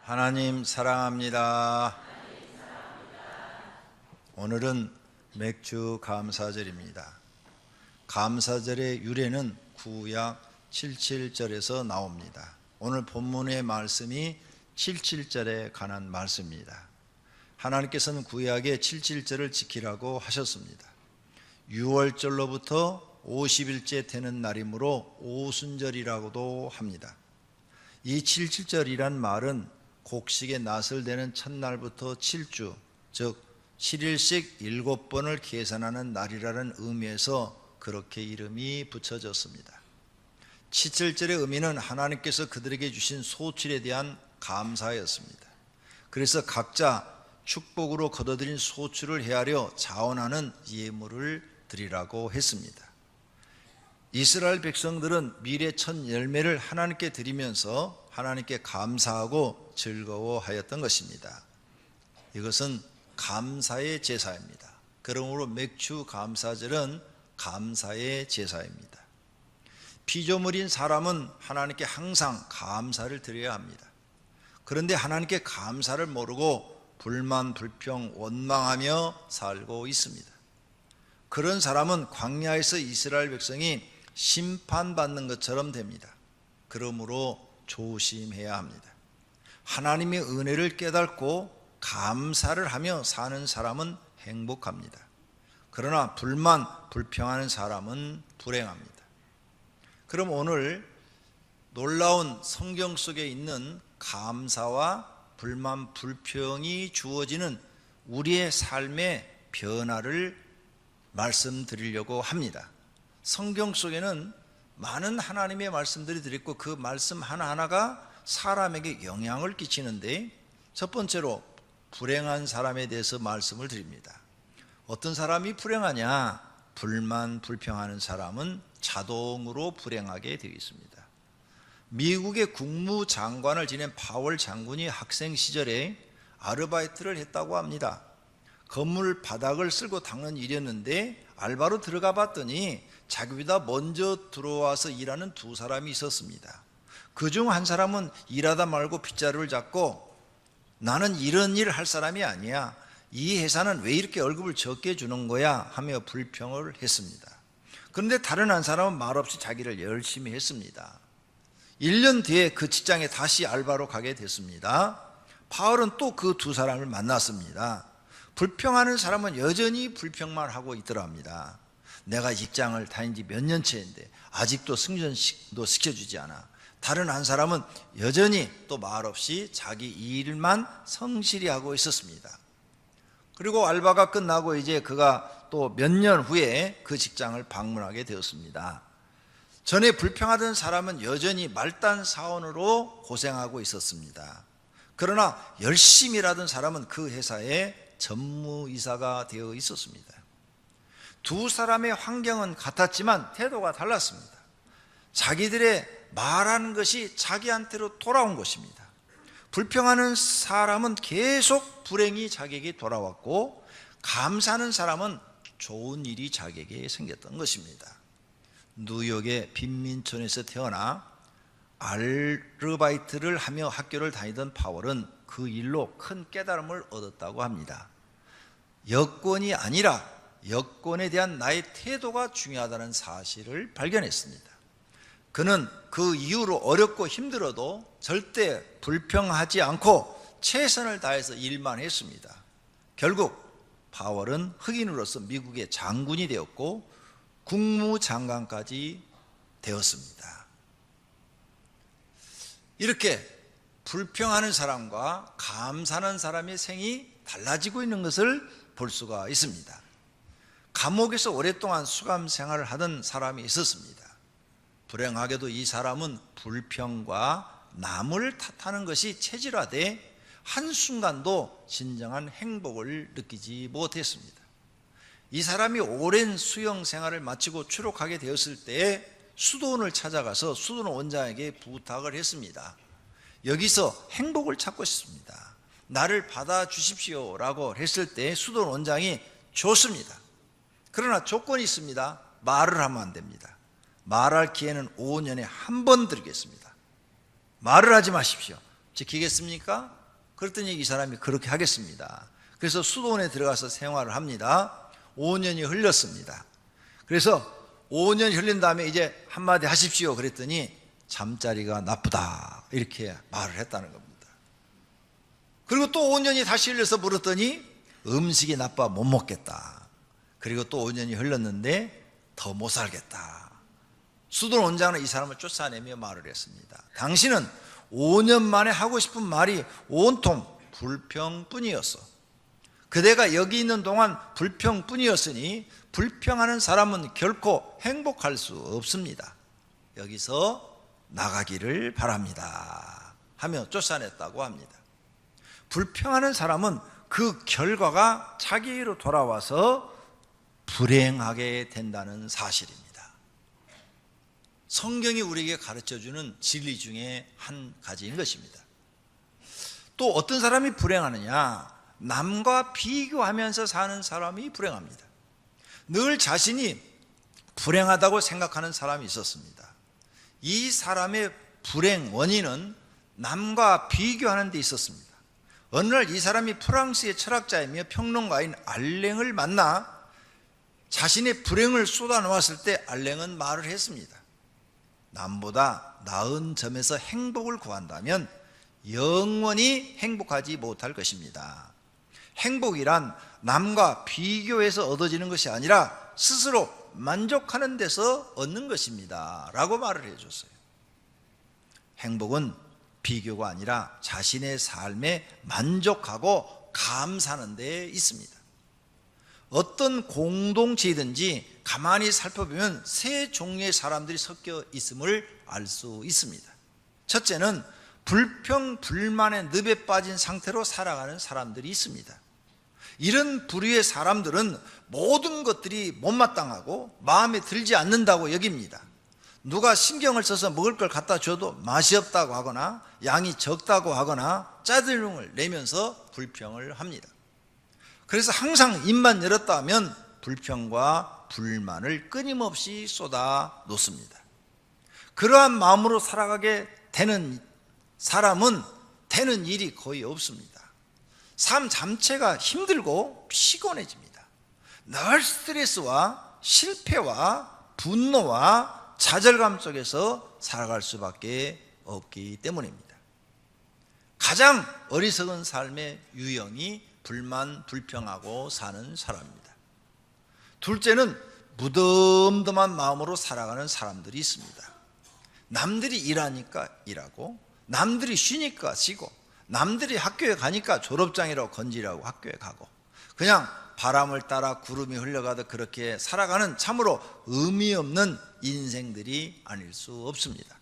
하나님 사랑합니다. 오늘은 맥주 감사절입니다. 감사절의 유래는 구약 77절에서 나옵니다. 오늘 본문의 말씀이 77절에 관한 말씀입니다. 하나님께서는 구약의 77절을 지키라고 하셨습니다. 6월절로부터 50일째 되는 날이므로 오순절이라고도 합니다. 이 77절이란 말은 곡식의 낫을 되는 첫날부터 7주, 즉 7일씩 7번을 계산하는 날이라는 의미에서 그렇게 이름이 붙여졌습니다. 77절의 의미는 하나님께서 그들에게 주신 소출에 대한 감사였습니다. 그래서 각자 축복으로 거둬들인 소출을 헤아려 자원하는 예물을 드리라고 했습니다. 이스라엘 백성들은 밀의 첫 열매를 하나님께 드리면서 하나님께 감사하고 즐거워하였던 것입니다. 이것은 감사의 제사입니다. 그러므로 맥주 감사절은 감사의 제사입니다. 피조물인 사람은 하나님께 항상 감사를 드려야 합니다. 그런데 하나님께 감사를 모르고 불만, 불평, 원망하며 살고 있습니다. 그런 사람은 광야에서 이스라엘 백성이 심판받는 것처럼 됩니다. 그러므로 조심해야 합니다. 하나님의 은혜를 깨닫고 감사를 하며 사는 사람은 행복합니다. 그러나 불만, 불평하는 사람은 불행합니다. 그럼 오늘 놀라운 성경 속에 있는 감사와 불만, 불평이 주어지는 우리의 삶의 변화를 말씀드리려고 합니다. 성경 속에는 많은 하나님의 말씀들이 들어있고 그 말씀 하나하나가 사람에게 영향을 끼치는데, 첫 번째로 불행한 사람에 대해서 말씀을 드립니다. 어떤 사람이 불행하냐? 불만, 불평하는 사람은 자동으로 불행하게 되어 있습니다. 미국의 국무장관을 지낸 파월 장군이 학생 시절에 아르바이트를 했다고 합니다. 건물 바닥을 쓸고 닦는 일이었는데 알바로 들어가 봤더니 자기보다 먼저 들어와서 일하는 두 사람이 있었습니다. 그중 한 사람은 일하다 말고 빗자루를 잡고 나는 이런 일을 할 사람이 아니야, 이 회사는 왜 이렇게 월급을 적게 주는 거야 하며 불평을 했습니다. 그런데 다른 한 사람은 말없이 자기를 열심히 했습니다. 1년 뒤에 그 직장에 다시 알바로 가게 됐습니다. 파월은 또 그 두 사람을 만났습니다. 불평하는 사람은 여전히 불평만 하고 있더랍니다. 내가 직장을 다닌 지 몇 년째인데 아직도 승진도 시켜주지 않아. 다른 한 사람은 여전히 또 말없이 자기 일만 성실히 하고 있었습니다. 그리고 알바가 끝나고 이제 그가 또 몇 년 후에 그 직장을 방문하게 되었습니다. 전에 불평하던 사람은 여전히 말단 사원으로 고생하고 있었습니다. 그러나 열심히 일하던 사람은 그 회사에 전무이사가 되어 있었습니다. 두 사람의 환경은 같았지만 태도가 달랐습니다. 자기들의 말하는 것이 자기한테로 돌아온 것입니다. 불평하는 사람은 계속 불행이 자기에게 돌아왔고, 감사하는 사람은 좋은 일이 자기에게 생겼던 것입니다. 뉴욕의 빈민촌에서 태어나 아르바이트를 하며 학교를 다니던 파월은 그 일로 큰 깨달음을 얻었다고 합니다. 여건이 아니라 여건에 대한 나의 태도가 중요하다는 사실을 발견했습니다. 그는 그 이후로 어렵고 힘들어도 절대 불평하지 않고 최선을 다해서 일만 했습니다. 결국 파월은 흑인으로서 미국의 장군이 되었고 국무장관까지 되었습니다. 이렇게 불평하는 사람과 감사하는 사람의 생이 달라지고 있는 것을 볼 수가 있습니다. 감옥에서 오랫동안 수감 생활을 하던 사람이 있었습니다. 불행하게도 이 사람은 불평과 남을 탓하는 것이 체질화돼 한순간도 진정한 행복을 느끼지 못했습니다. 이 사람이 오랜 수영 생활을 마치고 추록하게 되었을 때에 수도원을 찾아가서 수도원 원장에게 부탁을 했습니다. 여기서 행복을 찾고 싶습니다. 나를 받아주십시오 라고 했을 때 수도원 원장이 좋습니다. 그러나 조건이 있습니다. 말을 하면 안 됩니다. 말할 기회는 5년에 한 번 드리겠습니다. 말을 하지 마십시오. 지키겠습니까? 그랬더니 이 사람이 그렇게 하겠습니다. 그래서 수도원에 들어가서 생활을 합니다. 5년이 흘렀습니다. 그래서 5년이 흘린 다음에 이제 한마디 하십시오 그랬더니 잠자리가 나쁘다 이렇게 말을 했다는 겁니다. 그리고 또 5년이 다시 흘려서 물었더니 음식이 나빠 못 먹겠다. 그리고 또 5년이 흘렀는데 더 못 살겠다. 수도원 원장은 이 사람을 쫓아내며 말을 했습니다. 당신은 5년 만에 하고 싶은 말이 온통 불평뿐이었어. 그대가 여기 있는 동안 불평뿐이었으니 불평하는 사람은 결코 행복할 수 없습니다. 여기서 나가기를 바랍니다 하며 쫓아냈다고 합니다. 불평하는 사람은 그 결과가 자기로 돌아와서 불행하게 된다는 사실입니다. 성경이 우리에게 가르쳐주는 진리 중에 한 가지인 것입니다. 또 어떤 사람이 불행하느냐? 남과 비교하면서 사는 사람이 불행합니다. 늘 자신이 불행하다고 생각하는 사람이 있었습니다. 이 사람의 불행 원인은 남과 비교하는 데 있었습니다. 어느 날 이 사람이 프랑스의 철학자이며 평론가인 알랭을 만나 자신의 불행을 쏟아놓았을 때 알랭은 말을 했습니다. 남보다 나은 점에서 행복을 구한다면 영원히 행복하지 못할 것입니다. 행복이란 남과 비교해서 얻어지는 것이 아니라 스스로 만족하는 데서 얻는 것입니다 라고 말을 해줬어요. 행복은 비교가 아니라 자신의 삶에 만족하고 감사하는 데 있습니다. 어떤 공동체이든지 가만히 살펴보면 세 종류의 사람들이 섞여 있음을 알 수 있습니다. 첫째는 불평, 불만의 늪에 빠진 상태로 살아가는 사람들이 있습니다. 이런 부류의 사람들은 모든 것들이 못마땅하고 마음에 들지 않는다고 여깁니다. 누가 신경을 써서 먹을 걸 갖다 줘도 맛이 없다고 하거나 양이 적다고 하거나 짜증을 내면서 불평을 합니다. 그래서 항상 입만 열었다 하면 불평과 불만을 끊임없이 쏟아 놓습니다. 그러한 마음으로 살아가게 되는 사람은 되는 일이 거의 없습니다. 삶 자체가 힘들고 피곤해집니다. 늘 스트레스와 실패와 분노와 좌절감 속에서 살아갈 수밖에 없기 때문입니다. 가장 어리석은 삶의 유형이 불만, 불평하고 사는 사람입니다. 둘째는 무덤덤한 마음으로 살아가는 사람들이 있습니다. 남들이 일하니까 일하고 남들이 쉬니까 쉬고 남들이 학교에 가니까 졸업장이라고 건지라고 학교에 가고 그냥 바람을 따라 구름이 흘러가듯 그렇게 살아가는 참으로 의미 없는 인생들이 아닐 수 없습니다.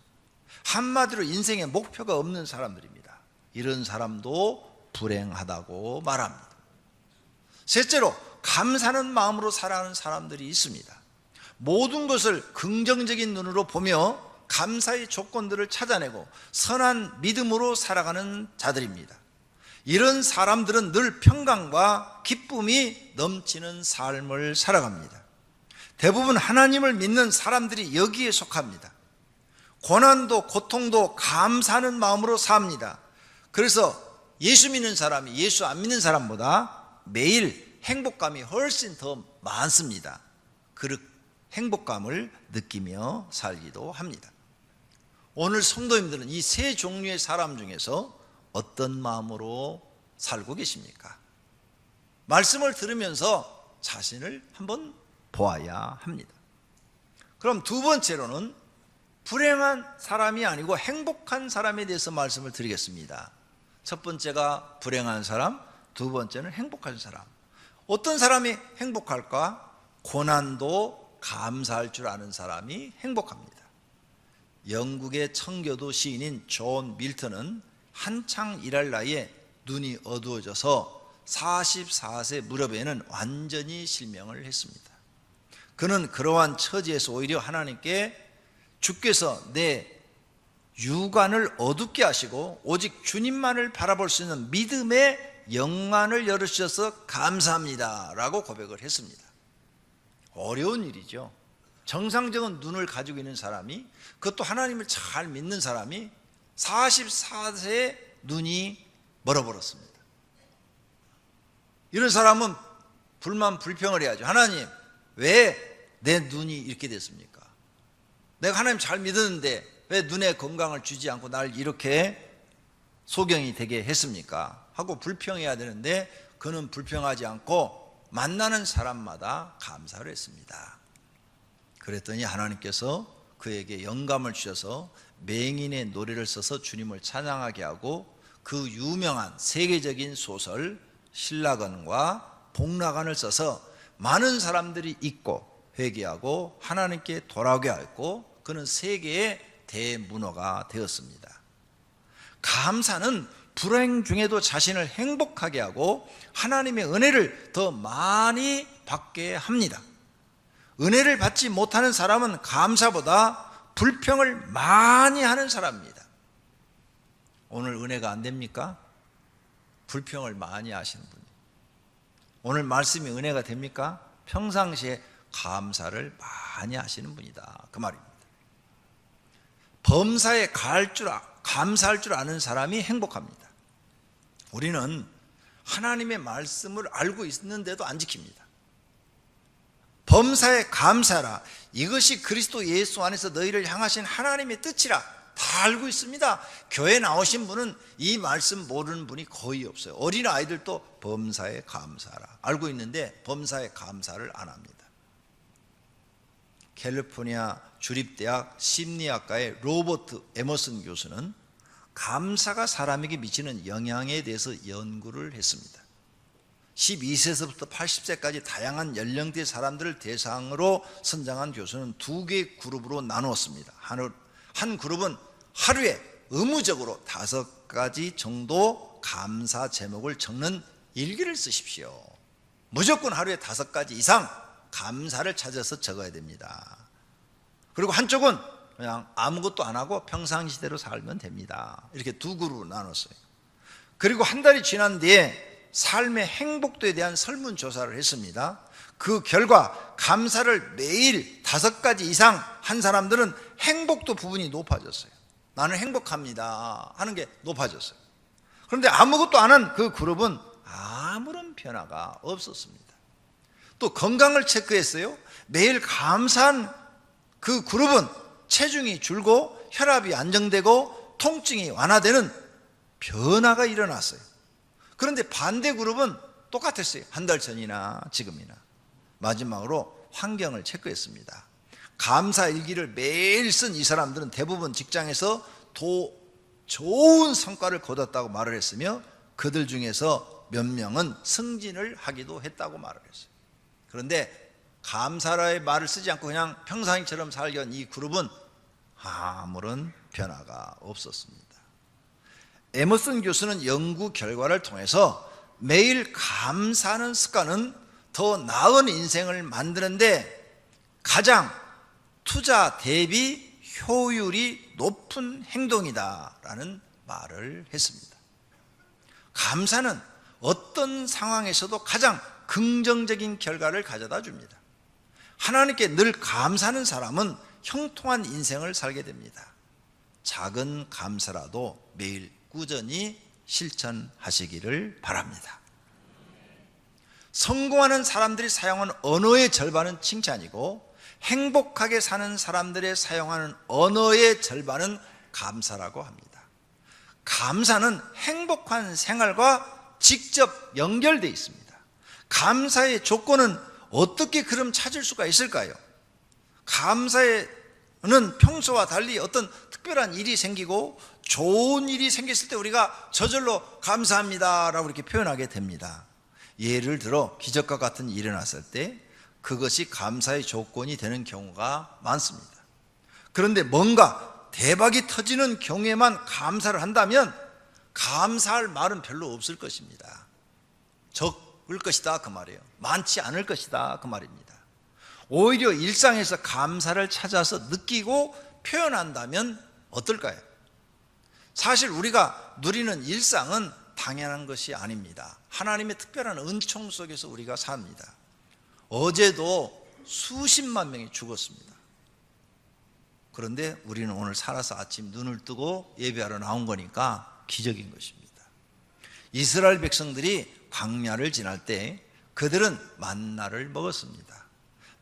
한마디로 인생에 목표가 없는 사람들입니다. 이런 사람도 불행하다고 말합니다. 셋째로 감사하는 마음으로 살아가는 사람들이 있습니다. 모든 것을 긍정적인 눈으로 보며 감사의 조건들을 찾아내고 선한 믿음으로 살아가는 자들입니다. 이런 사람들은 늘 평강과 기쁨이 넘치는 삶을 살아갑니다. 대부분 하나님을 믿는 사람들이 여기에 속합니다. 고난도 고통도 감사하는 마음으로 삽니다. 그래서 예수 믿는 사람이 예수 안 믿는 사람보다 매일 행복감이 훨씬 더 많습니다. 그 행복감을 느끼며 살기도 합니다. 오늘 성도님들은 이 세 종류의 사람 중에서 어떤 마음으로 살고 계십니까? 말씀을 들으면서 자신을 한번 보아야 합니다. 그럼 두 번째로는 불행한 사람이 아니고 행복한 사람에 대해서 말씀을 드리겠습니다. 첫 번째가 불행한 사람, 두 번째는 행복한 사람. 어떤 사람이 행복할까? 고난도 감사할 줄 아는 사람이 행복합니다. 영국의 청교도 시인인 존 밀턴은 한창 일할 나이에 눈이 어두워져서 44세 무렵에는 완전히 실명을 했습니다. 그는 그러한 처지에서 오히려 하나님께 주께서 내 육안을 어둡게 하시고 오직 주님만을 바라볼 수 있는 믿음의 영안을 열어주셔서 감사합니다 라고 고백을 했습니다. 어려운 일이죠. 정상적인 눈을 가지고 있는 사람이, 그것도 하나님을 잘 믿는 사람이 44세에 눈이 멀어버렸습니다. 이런 사람은 불만 불평을 해야죠. 하나님, 왜 내 눈이 이렇게 됐습니까? 내가 하나님 잘 믿었는데 왜 눈에 건강을 주지 않고 날 이렇게 소경이 되게 했습니까? 하고 불평해야 되는데 그는 불평하지 않고 만나는 사람마다 감사를 했습니다. 그랬더니 하나님께서 그에게 영감을 주셔서 맹인의 노래를 써서 주님을 찬양하게 하고 그 유명한 세계적인 소설 신라건과 복락원을 써서 많은 사람들이 읽고 회개하고 하나님께 돌아오게 하였고 그는 세계의 대문호가 되었습니다. 감사는 불행 중에도 자신을 행복하게 하고 하나님의 은혜를 더 많이 받게 합니다. 은혜를 받지 못하는 사람은 감사보다 불평을 많이 하는 사람입니다. 오늘 은혜가 안 됩니까? 불평을 많이 하시는 분이. 오늘 말씀이 은혜가 됩니까? 평상시에 감사를 많이 하시는 분이다, 그 말입니다. 범사에 감사할 줄 아는 사람이 행복합니다. 우리는 하나님의 말씀을 알고 있는데도 안 지킵니다. 범사에 감사라, 이것이 그리스도 예수 안에서 너희를 향하신 하나님의 뜻이라 다 알고 있습니다. 교회 나오신 분은 이 말씀 모르는 분이 거의 없어요. 어린 아이들도 범사에 감사라 알고 있는데 범사에 감사를 안 합니다. 캘리포니아 주립대학 심리학과의 로버트 에머슨 교수는 감사가 사람에게 미치는 영향에 대해서 연구를 했습니다. 12세에서부터 80세까지 다양한 연령대 사람들을 대상으로 선정한 교수는 두 개의 그룹으로 나누었습니다. 한 그룹은 하루에 의무적으로 5가지 정도 감사 제목을 적는 일기를 쓰십시오. 무조건 하루에 5가지 이상 감사를 찾아서 적어야 됩니다. 그리고 한쪽은 그냥 아무것도 안 하고 평상시대로 살면 됩니다. 이렇게 두 그룹으로 나눴어요. 그리고 한 달이 지난 뒤에 삶의 행복도에 대한 설문조사를 했습니다. 그 결과 감사를 매일 5가지 이상 한 사람들은 행복도 부분이 높아졌어요. 나는 행복합니다 하는 게 높아졌어요. 그런데 아무것도 안 한 그 그룹은 아무런 변화가 없었습니다. 또 건강을 체크했어요. 매일 감사한 그 그룹은 체중이 줄고 혈압이 안정되고 통증이 완화되는 변화가 일어났어요. 그런데 반대 그룹은 똑같았어요. 한 달 전이나 지금이나. 마지막으로 환경을 체크했습니다. 감사 일기를 매일 쓴 이 사람들은 대부분 직장에서 더 좋은 성과를 거뒀다고 말을 했으며 그들 중에서 몇 명은 승진을 하기도 했다고 말을 했어요. 그런데 감사라의 말을 쓰지 않고 그냥 평상시처럼 살던 이 그룹은 아무런 변화가 없었습니다. 에머슨 교수는 연구 결과를 통해서 매일 감사하는 습관은 더 나은 인생을 만드는데 가장 투자 대비 효율이 높은 행동이다라는 말을 했습니다. 감사는 어떤 상황에서도 가장 긍정적인 결과를 가져다 줍니다. 하나님께 늘 감사하는 사람은 형통한 인생을 살게 됩니다. 작은 감사라도 매일 꾸준히 실천하시기를 바랍니다. 성공하는 사람들이 사용하는 언어의 절반은 칭찬이고 행복하게 사는 사람들의 사용하는 언어의 절반은 감사라고 합니다. 감사는 행복한 생활과 직접 연결되어 있습니다. 감사의 조건은 어떻게 그럼 찾을 수가 있을까요? 감사에는 평소와 달리 어떤 특별한 일이 생기고 좋은 일이 생겼을 때 우리가 저절로 감사합니다 라고 이렇게 표현하게 됩니다. 예를 들어 기적과 같은 일이 일어났을 때 그것이 감사의 조건이 되는 경우가 많습니다. 그런데 뭔가 대박이 터지는 경우에만 감사를 한다면 감사할 말은 별로 없을 것입니다. 적을 것이다 그 말이에요. 많지 않을 것이다 그 말입니다. 오히려 일상에서 감사를 찾아서 느끼고 표현한다면 어떨까요? 사실 우리가 누리는 일상은 당연한 것이 아닙니다. 하나님의 특별한 은총 속에서 우리가 삽니다. 어제도 수십만 명이 죽었습니다. 그런데 우리는 오늘 살아서 아침 눈을 뜨고 예배하러 나온 거니까 기적인 것입니다. 이스라엘 백성들이 광야를 지날 때 그들은 만나를 먹었습니다.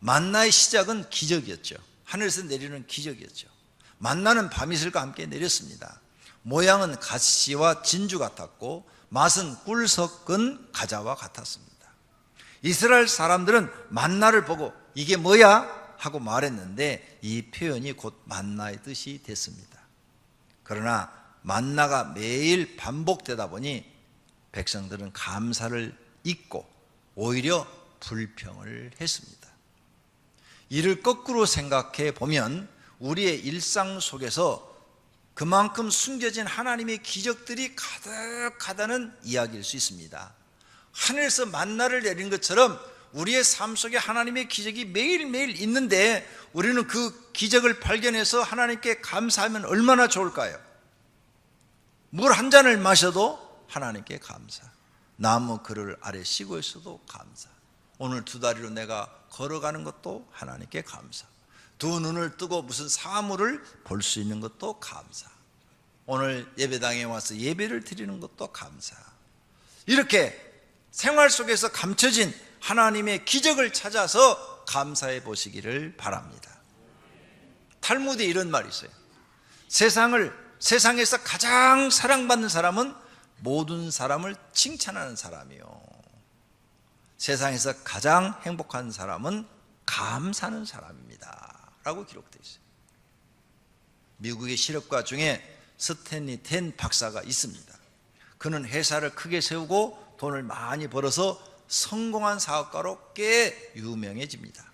만나의 시작은 기적이었죠. 하늘에서 내리는 기적이었죠. 만나는 밤이슬과 함께 내렸습니다. 모양은 가시와 진주 같았고 맛은 꿀 섞은 과자와 같았습니다. 이스라엘 사람들은 만나를 보고 이게 뭐야? 하고 말했는데 이 표현이 곧 만나의 뜻이 됐습니다. 그러나 만나가 매일 반복되다 보니 백성들은 감사를 잊고 오히려 불평을 했습니다. 이를 거꾸로 생각해 보면 우리의 일상 속에서 그만큼 숨겨진 하나님의 기적들이 가득하다는 이야기일 수 있습니다. 하늘에서 만나를 내린 것처럼 우리의 삶 속에 하나님의 기적이 매일매일 있는데 우리는 그 기적을 발견해서 하나님께 감사하면 얼마나 좋을까요? 물 한 잔을 마셔도 하나님께 감사, 나무 그늘 아래 쉬고 있어도 감사, 오늘 두 다리로 내가 걸어가는 것도 하나님께 감사, 두 눈을 뜨고 무슨 사물을 볼 수 있는 것도 감사, 오늘 예배당에 와서 예배를 드리는 것도 감사. 이렇게 생활 속에서 감춰진 하나님의 기적을 찾아서 감사해 보시기를 바랍니다. 탈무드에 이런 말이 있어요. 세상에서 가장 사랑받는 사람은 모든 사람을 칭찬하는 사람이요, 세상에서 가장 행복한 사람은 감사하는 사람입니다 라고 기록되어 있어요. 미국의 실업가 중에 스탠리 텐 박사가 있습니다. 그는 회사를 크게 세우고 돈을 많이 벌어서 성공한 사업가로 꽤 유명해집니다.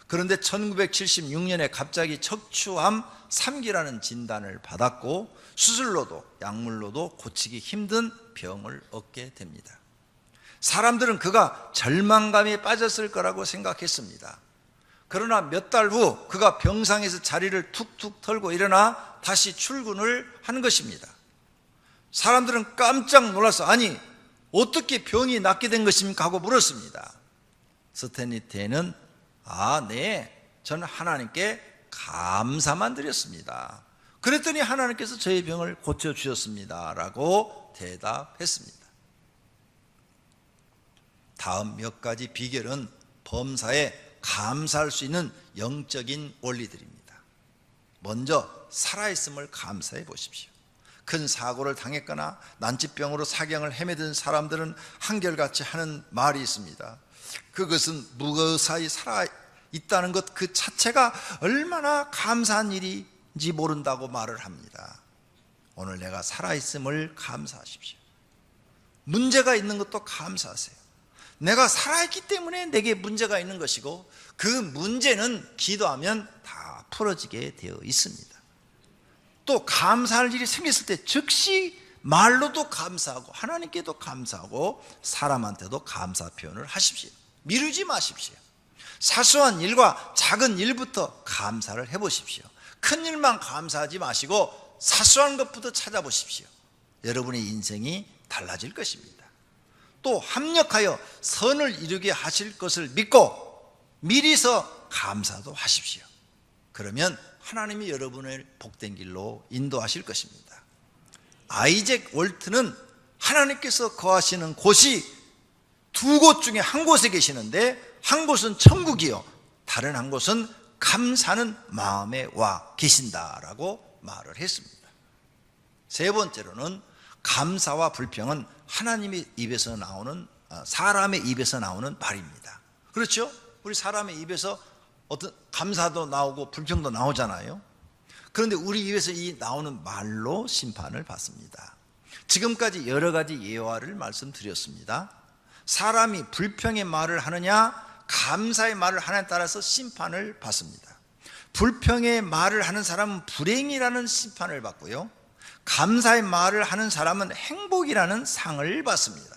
그런데 1976년에 갑자기 척추암 3기라는 진단을 받았고 수술로도 약물로도 고치기 힘든 병을 얻게 됩니다. 사람들은 그가 절망감에 빠졌을 거라고 생각했습니다. 그러나 몇 달 후 그가 병상에서 자리를 툭툭 털고 일어나 다시 출근을 한 것입니다. 사람들은 깜짝 놀라서 아니 어떻게 병이 낫게 된 것입니까? 하고 물었습니다. 스탠리 텐은 네, 저는 하나님께 감사만 드렸습니다. 그랬더니 하나님께서 저의 병을 고쳐주셨습니다 라고 대답했습니다. 다음 몇 가지 비결은 범사에 감사할 수 있는 영적인 원리들입니다. 먼저 살아있음을 감사해 보십시오. 큰 사고를 당했거나 난치병으로 사경을 헤매든 사람들은 한결같이 하는 말이 있습니다. 그것은 무사히 살아있다는 것 그 자체가 얼마나 감사한 일인지 모른다고 말을 합니다. 오늘 내가 살아있음을 감사하십시오. 문제가 있는 것도 감사하세요. 내가 살아있기 때문에 내게 문제가 있는 것이고 그 문제는 기도하면 다 풀어지게 되어 있습니다. 또 감사할 일이 생겼을 때 즉시 말로도 감사하고 하나님께도 감사하고 사람한테도 감사 표현을 하십시오. 미루지 마십시오. 사소한 일과 작은 일부터 감사를 해보십시오. 큰 일만 감사하지 마시고 사소한 것부터 찾아보십시오. 여러분의 인생이 달라질 것입니다. 또 합력하여 선을 이루게 하실 것을 믿고 미리서 감사도 하십시오. 그러면 하나님이 여러분을 복된 길로 인도하실 것입니다. 아이잭 월트는 하나님께서 거하시는 곳이 두 곳 중에 한 곳에 계시는데 한 곳은 천국이요 다른 한 곳은 감사하는 마음에 와 계신다라고 말을 했습니다. 세 번째로는 감사와 불평은 하나님의 입에서 나오는 사람의 입에서 나오는 말입니다. 그렇죠? 우리 사람의 입에서 어떤 감사도 나오고 불평도 나오잖아요. 그런데 우리 입에서 이 나오는 말로 심판을 받습니다. 지금까지 여러 가지 예화를 말씀드렸습니다. 사람이 불평의 말을 하느냐 감사의 말을 하느냐에 따라서 심판을 받습니다. 불평의 말을 하는 사람은 불행이라는 심판을 받고요, 감사의 말을 하는 사람은 행복이라는 상을 받습니다.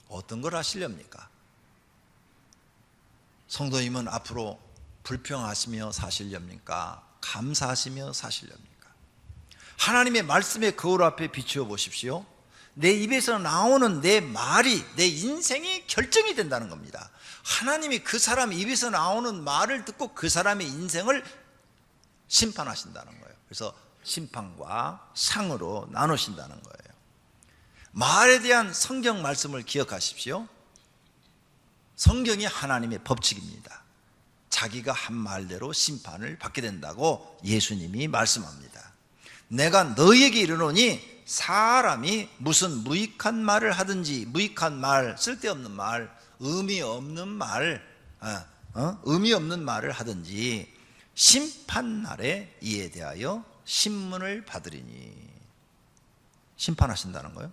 어떤 걸 하시렵니까? 성도님은 앞으로 불평하시며 사시렵니까? 감사하시며 사시렵니까? 하나님의 말씀의 거울 앞에 비추어 보십시오. 내 입에서 나오는 내 말이 내 인생이 결정이 된다는 겁니다. 하나님이 그 사람 입에서 나오는 말을 듣고 그 사람의 인생을 심판하신다는 거예요. 그래서 심판과 상으로 나누신다는 거예요. 말에 대한 성경 말씀을 기억하십시오. 성경이 하나님의 법칙입니다. 자기가 한 말대로 심판을 받게 된다고 예수님이 말씀합니다. 내가 너희에게 이르노니 사람이 무슨 무익한 말을 하든지, 무익한 말, 쓸데없는 말, 의미 없는 말을 하든지 심판날에 이에 대하여 신문을 받으리니. 심판하신다는 거예요.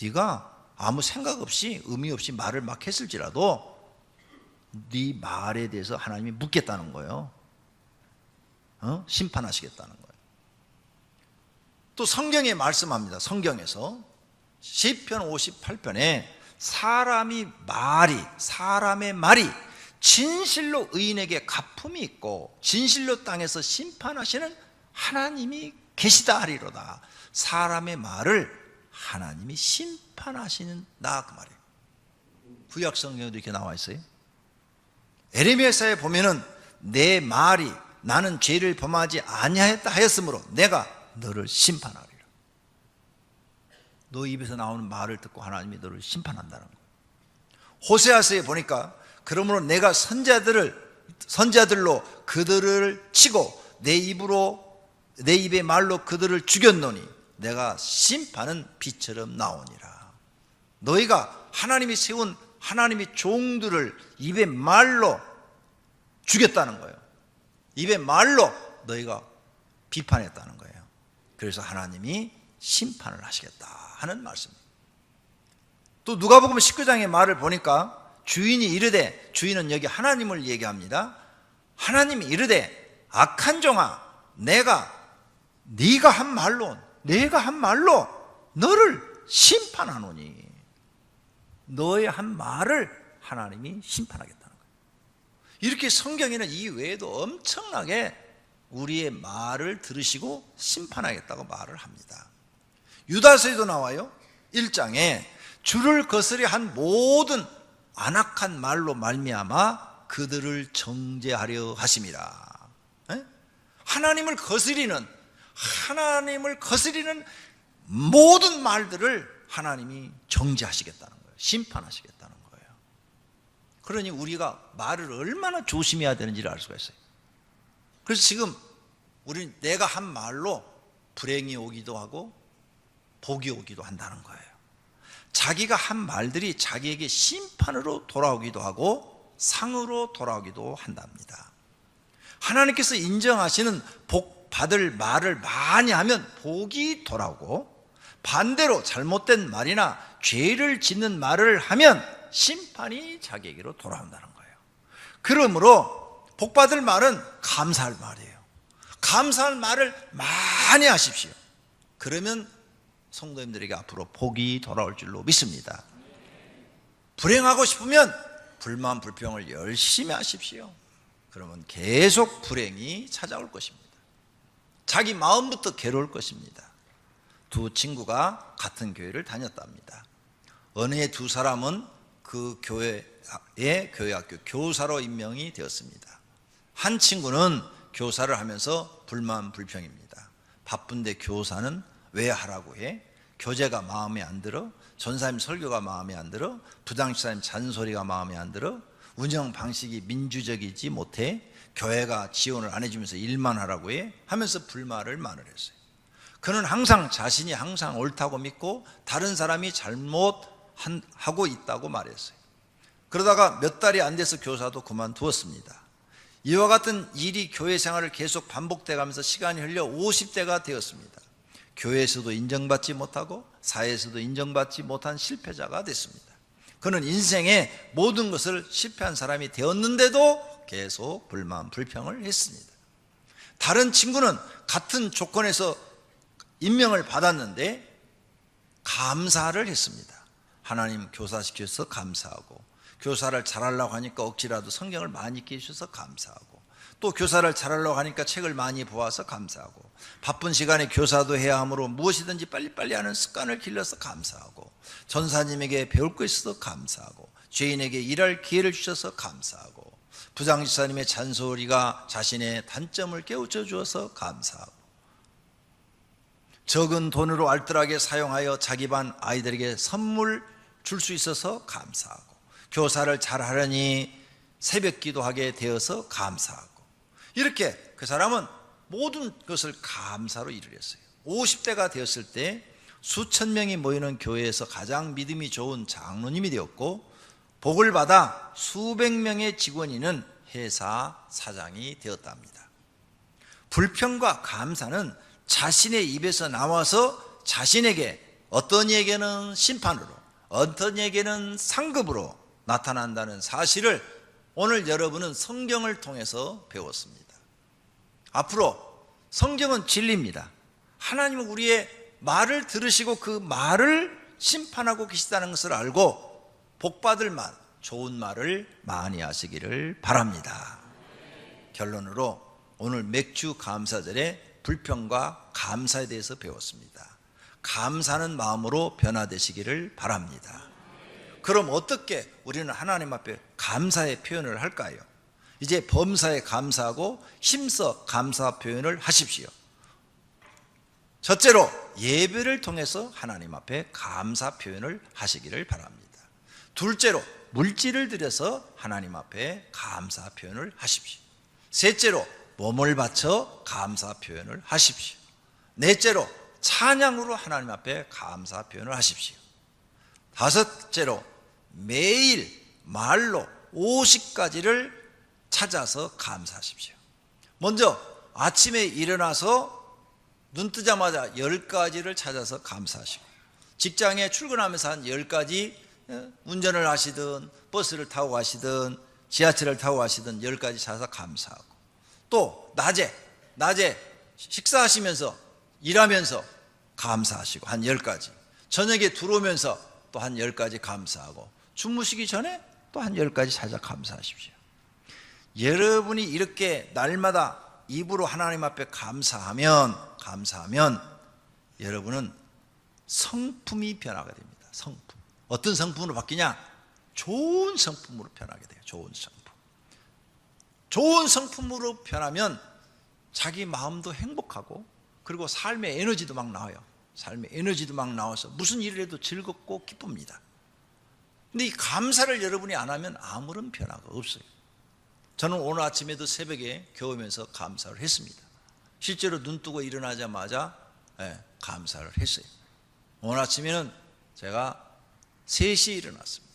네가 아무 생각 없이 의미 없이 말을 막 했을지라도 네 말에 대해서 하나님이 묻겠다는 거예요. 심판하시겠다는 거예요. 또 성경에 말씀합니다. 성경에서 시편 58편에 사람의 말이 진실로 의인에게 갚음이 있고 진실로 땅에서 심판하시는 하나님이 계시다 하리로다. 사람의 말을 하나님이 심판하시는다, 그 말이에요. 구약 성경에도 이렇게 나와 있어요. 에레미야서에 보면은 내 말이 나는 죄를 범하지 아니하였다 하였으므로 내가 너를 심판하리라. 너 입에서 나오는 말을 듣고 하나님이 너를 심판한다는 거예요. 호세아서에 보니까 그러므로 내가 선지자들로 그들을 치고 내 입의 말로 그들을 죽였노니 내가 심판은 비처럼 나오니라. 너희가 하나님이 세운 하나님의 종들을 입의 말로 죽였다는 거예요. 입의 말로 너희가 비판했다는 거예요. 그래서 하나님이 심판을 하시겠다 하는 말씀입니다. 또 누가복음 19장의 말을 보니까 주인이 이르되, 주인은 여기 하나님을 얘기합니다. 하나님이 이르되 악한 종아, 내가 한 말로 너를 심판하노니. 너의 한 말을 하나님이 심판하겠다는 거예요. 이렇게 성경에는 이 외에도 엄청나게 우리의 말을 들으시고 심판하겠다고 말을 합니다. 유다서에도 나와요. 1장에 주를 거스려 한 모든 안악한 말로 말미암아 그들을 정죄하려 하심이라. 하나님을 거스리는 모든 말들을 하나님이 정죄하시겠다는 거예요. 심판하시겠다는 거예요. 그러니 우리가 말을 얼마나 조심해야 되는지를 알 수가 있어요. 그래서 지금 우리는 내가 한 말로 불행이 오기도 하고 복이 오기도 한다는 거예요. 자기가 한 말들이 자기에게 심판으로 돌아오기도 하고 상으로 돌아오기도 한답니다. 하나님께서 인정하시는 복 받을 말을 많이 하면 복이 돌아오고, 반대로 잘못된 말이나 죄를 짓는 말을 하면 심판이 자기에게로 돌아온다는 거예요. 그러므로 복 받을 말은 감사할 말이에요. 감사할 말을 많이 하십시오. 그러면 성도님들에게 앞으로 복이 돌아올 줄로 믿습니다. 불행하고 싶으면 불만 불평을 열심히 하십시오. 그러면 계속 불행이 찾아올 것입니다. 자기 마음부터 괴로울 것입니다. 두 친구가 같은 교회를 다녔답니다. 어느 해 두 사람은 그 교회의 교회학교 교사로 임명이 되었습니다. 한 친구는 교사를 하면서 불만 불평입니다. 바쁜데 교사는 왜 하라고 해? 교재가 마음에 안 들어? 전사님 설교가 마음에 안 들어? 부장집사님 잔소리가 마음에 안 들어? 운영 방식이 민주적이지 못해? 교회가 지원을 안 해주면서 일만 하라고 해? 하면서 불만을 많이 했어요. 그는 항상 자신이 항상 옳다고 믿고 다른 사람이 잘못하고 있다고 말했어요. 그러다가 몇 달이 안 돼서 교사도 그만두었습니다. 이와 같은 일이 교회 생활을 계속 반복돼 가면서 시간이 흘려 50대가 되었습니다. 교회에서도 인정받지 못하고 사회에서도 인정받지 못한 실패자가 됐습니다. 그는 인생의 모든 것을 실패한 사람이 되었는데도 계속 불만 불평을 했습니다. 다른 친구는 같은 조건에서 임명을 받았는데 감사를 했습니다. 하나님 교사시켜서 감사하고, 교사를 잘하려고 하니까 억지라도 성경을 많이 읽게 해주셔서 감사하고, 또 교사를 잘하려고 하니까 책을 많이 보아서 감사하고, 바쁜 시간에 교사도 해야 하므로 무엇이든지 빨리빨리 하는 습관을 길러서 감사하고, 전사님에게 배울 거 있어서 감사하고, 죄인에게 일할 기회를 주셔서 감사하고, 부장집사님의 잔소리가 자신의 단점을 깨우쳐 주어서 감사하고, 적은 돈으로 알뜰하게 사용하여 자기 반 아이들에게 선물 줄 수 있어서 감사하고, 교사를 잘하려니 새벽 기도하게 되어서 감사하고, 이렇게 그 사람은 모든 것을 감사로 일을 했어요. 50대가 되었을 때 수천 명이 모이는 교회에서 가장 믿음이 좋은 장로님이 되었고, 복을 받아 수백 명의 직원이 있는 회사 사장이 되었답니다. 불평과 감사는 자신의 입에서 나와서 자신에게, 어떤 이에게는 심판으로, 어떤 이에게는 상급으로 나타난다는 사실을 오늘 여러분은 성경을 통해서 배웠습니다. 앞으로 성경은 진리입니다. 하나님은 우리의 말을 들으시고 그 말을 심판하고 계시다는 것을 알고 복받을 말, 좋은 말을 많이 하시기를 바랍니다. 결론으로 오늘 맥주 감사절에 불평과 감사에 대해서 배웠습니다. 감사하는 마음으로 변화되시기를 바랍니다. 그럼 어떻게 우리는 하나님 앞에 감사의 표현을 할까요? 이제 범사에 감사하고 힘써 감사 표현을 하십시오. 첫째로 예배를 통해서 하나님 앞에 감사 표현을 하시기를 바랍니다. 둘째로 물질을 들여서 하나님 앞에 감사 표현을 하십시오. 셋째로 몸을 바쳐 감사 표현을 하십시오. 넷째로 찬양으로 하나님 앞에 감사 표현을 하십시오. 다섯째로 매일 말로 50가지를 찾아서 감사하십시오. 먼저 아침에 일어나서 눈 뜨자마자 10가지를 찾아서 감사하시고, 직장에 출근하면서 한 10가지, 운전을 하시든 버스를 타고 가시든 지하철을 타고 가시든 10가지 찾아서 감사하고, 또 낮에 식사하시면서 일하면서 감사하시고 한 10가지, 저녁에 들어오면서 또 한 10가지 감사하고, 주무시기 전에 또 한 10가지 찾아 감사하십시오. 여러분이 이렇게 날마다 입으로 하나님 앞에 감사하면 여러분은 성품이 변화가 됩니다. 성품. 어떤 성품으로 바뀌냐? 좋은 성품으로 변하게 돼요. 좋은 성품. 좋은 성품으로 변하면 자기 마음도 행복하고, 그리고 삶의 에너지도 막 나와요. 삶의 에너지도 막 나와서 무슨 일을 해도 즐겁고 기쁩니다. 근데 이 감사를 여러분이 안 하면 아무런 변화가 없어요. 저는 오늘 아침에도 새벽에 겨우면서 감사를 했습니다. 실제로 눈 뜨고 일어나자마자 감사를 했어요. 오늘 아침에는 제가 3시에 일어났습니다.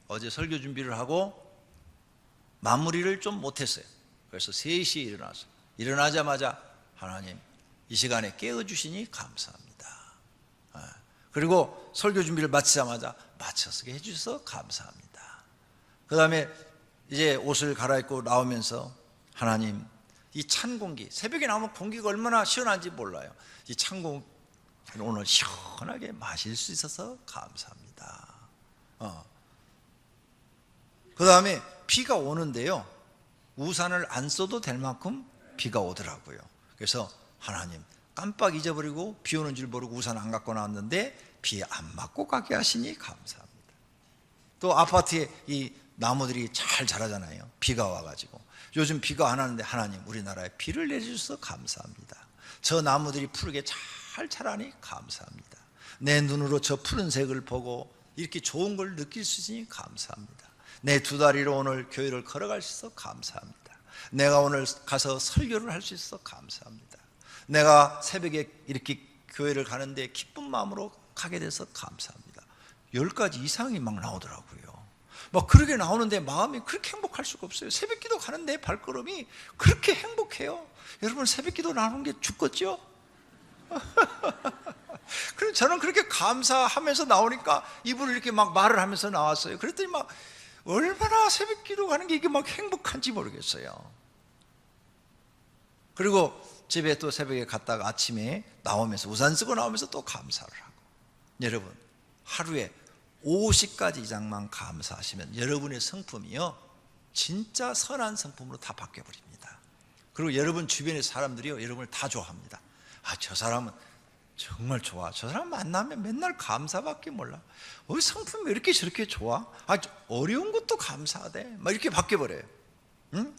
어제 설교 준비를 하고 마무리를 좀 못했어요. 그래서 3시에 일어났어요. 일어나자마자 하나님 이 시간에 깨워주시니 감사합니다. 그리고 설교 준비를 마치자마자 마쳐서 해주셔서 감사합니다. 그 다음에 이제 옷을 갈아입고 나오면서 하나님 이 찬 공기, 새벽에 나오면 공기가 얼마나 시원한지 몰라요. 이 찬 공기를 오늘 시원하게 마실 수 있어서 감사합니다. 그 다음에 비가 오는데요, 우산을 안 써도 될 만큼 비가 오더라고요. 그래서 하나님 깜빡 잊어버리고 비 오는 줄 모르고 우산 안 갖고 나왔는데 비 안 맞고 가게 하시니 감사합니다. 또 아파트에 이 나무들이 잘 자라잖아요. 비가 와가지고. 요즘 비가 안 하는데 하나님 우리나라에 비를 내주셔서 감사합니다. 저 나무들이 푸르게 잘 자라니 감사합니다. 내 눈으로 저 푸른색을 보고 이렇게 좋은 걸 느낄 수 있으니 감사합니다. 내 두 다리로 오늘 교회를 걸어갈 수 있어서 감사합니다. 내가 오늘 가서 설교를 할 수 있어서 감사합니다. 내가 새벽에 이렇게 교회를 가는데 기쁜 마음으로 가게 돼서 감사합니다. 10가지 이상이 막 나오더라고요. 막 그렇게 나오는데 마음이 그렇게 행복할 수가 없어요. 새벽 기도 가는 내 발걸음이 그렇게 행복해요. 여러분 새벽 기도 나오는 게 죽겠죠? 그럼 저는 그렇게 감사하면서 나오니까 이분을 이렇게 막 말을 하면서 나왔어요. 그랬더니 막 얼마나 새벽 기도 가는 게 이게 막 행복한지 모르겠어요. 그리고 집에 또 새벽에 갔다가 아침에 나오면서 우산 쓰고 나오면서 또 감사를 하고. 여러분 하루에 50가지 이상만 감사하시면 여러분의 성품이요 진짜 선한 성품으로 다 바뀌어버립니다. 그리고 여러분 주변의 사람들이요 여러분을 다 좋아합니다. 아, 저 사람은 정말 좋아. 저 사람 만나면 맨날 감사밖에 몰라. 성품이 왜 이렇게 저렇게 좋아? 아, 어려운 것도 감사하대. 막 이렇게 바뀌어버려요. 응?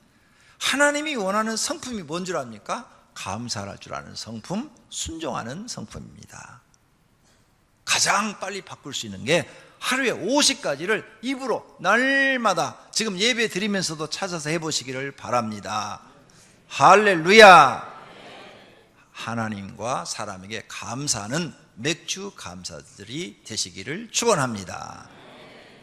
하나님이 원하는 성품이 뭔 줄 압니까? 감사할 줄 아는 성품, 순종하는 성품입니다. 가장 빨리 바꿀 수 있는 게 하루에 50가지를 입으로 날마다 지금 예배 드리면서도 찾아서 해보시기를 바랍니다. 할렐루야! 하나님과 사람에게 감사하는 맥주 감사들이 되시기를 축원합니다.